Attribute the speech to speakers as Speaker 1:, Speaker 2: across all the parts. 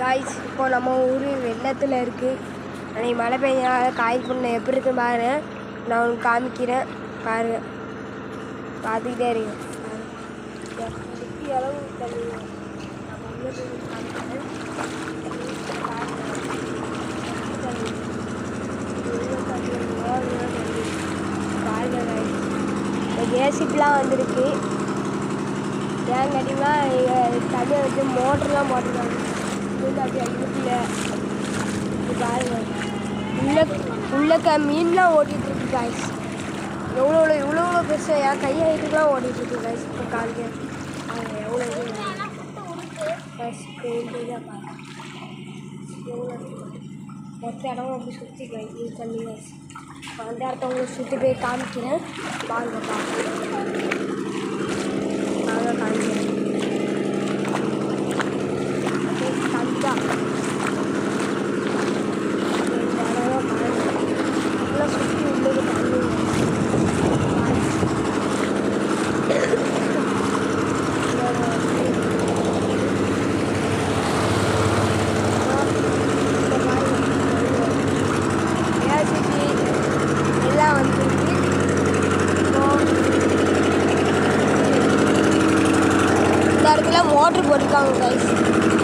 Speaker 1: Guys இப்போ நம்ம ஊர் வெள்ளத்தில் இருக்குது. அன்றைக்கி மழை பெய்ஞ்சனால காய் பண்ண எப்படி இருக்குன்னு பாரு. நான் உங்களுக்கு காமிக்கிறேன் பாருங்க, பார்த்துக்கிட்டே இருங்க. அளவு தண்ணி நம்ம உள்ள போய் காமிக்கிறேன். பாருங்க காய்ஸ், இப்போ ஜேசிபிலாம் வந்திருக்கு. ஏன் கேட்டிங்கன்னா தண்ணியை வச்சு மோட்டர்லாம் போட்டிருக்காங்க. அப்படியே அழுப்பில் பாருங்க, உள்ளக்க மீன்லாம் ஓட்டிகிட்ருக்கு காய்ஸ். எவ்வளோ பெருசாக என் கையாயிட்டுலாம் ஓடிட்டுருக்கு காய்ஸ். இப்போ காலையில் எவ்வளோ காய்ஸ் பாருங்க, எவ்வளோ மொத்த இடமும் அப்படி சுற்றி இது தண்ணி காய்ஸ். இப்போ அந்த இடத்த உங்களுக்கு சுற்றி போய் காமிக்கிறேன் பாருங்க. நாங்கள் காமிக்கிறேன் காமிச்சா சுற்றி உள்ளது தண்ணி. எல்லாம் வந்துருக்கு. இந்த இடத்துல மோட்ரு போட்டிருக்காங்க கைஸ்.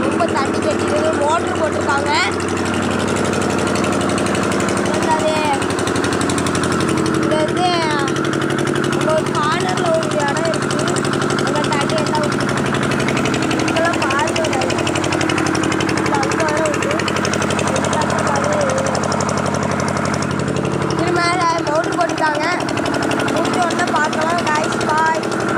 Speaker 1: ரொம்ப தண்ணி கட்டிட்டு மோட்ரு போட்டிருக்காங்க. இது வந்து